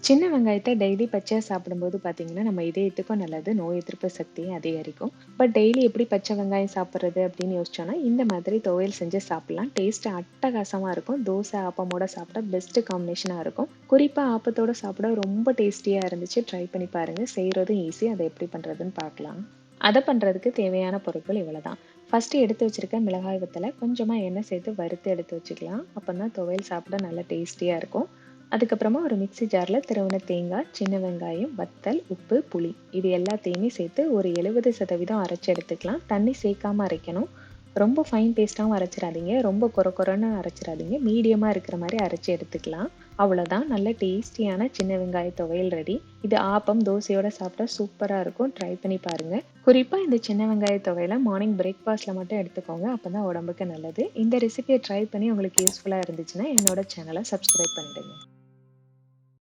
சின்ன வெங்காயத்த டெய்லி பச்சையா சாப்பிடும்போது பார்த்தீங்கன்னா, நம்ம இதயத்துக்கும் நல்லது, நோய் எதிர்ப்பு சக்தியும் அதிகரிக்கும். பட் டெய்லி எப்படி பச்சை வெங்காயம் சாப்பிடுறது அப்படின்னு யோசிச்சோம்னா, இந்த மாதிரி துவையல் செஞ்சு சாப்பிடலாம். டேஸ்ட் அட்டகாசமா இருக்கும். தோசை, ஆப்பமோட சாப்பிட்டா பெஸ்ட் காம்பினேஷனா இருக்கும். குறிப்பா ஆப்பத்தோட சாப்பிட ரொம்ப டேஸ்டியா இருந்துச்சு. ட்ரை பண்ணி பாருங்க. செய்றதும் ஈஸி. அத எப்படி பண்றதுன்னு பார்க்கலாம். அத பண்றதுக்கு தேவையான பொருட்கள் இவ்வளதான். ஃபர்ஸ்ட்டு எடுத்து வச்சிருக்க மிளகாய் வத்தல கொஞ்சமா எண்ணெய் சேர்த்து வறுத்து எடுத்து வச்சுக்கலாம். அப்பதான் துவையல் சாப்பிட நல்லா டேஸ்டியா இருக்கும். அதுக்கப்புறமா ஒரு மிக்ஸி ஜார்ல திருவுன தேங்காய், சின்ன வெங்காயம், வத்தல், உப்பு, புளி இது எல்லாத்தையுமே சேர்த்து ஒரு 70% அரைச்சு எடுத்துக்கலாம். தண்ணி சேர்க்காம அரைக்கணும். ரொம்ப ஃபைன் பேஸ்ட்டாவும் அரைச்சிராதீங்க. ரொம்ப கொர கொரன்னு அரைச்சிராதீங்க. மீடியமா இருக்கிற மாரி அரைச்சு எடுத்துக்கலாம். அவ்வளோதான். நல்ல டேஸ்டியான சின்ன வெங்காய துவையல் ரெடி. இது ஆப்பம், தோசையோட சாப்பிட்டா சூப்பரா இருக்கும். ட்ரை பண்ணி பாருங்க. குறிப்பா இந்த சின்ன வெங்காய துவையல மார்னிங் பிரேக்ஃபாஸ்ட்ல மட்டும் எடுத்துக்கோங்க. அப்பதான் உடம்புக்கு நல்லது. இந்த ரெசிபிய ட்ரை பண்ணி உங்களுக்கு யூஸ்ஃபுல்லா இருந்துச்சுன்னா, என்னோட சேனல சப்ஸ்கிரைப் பண்ணிடுங்க.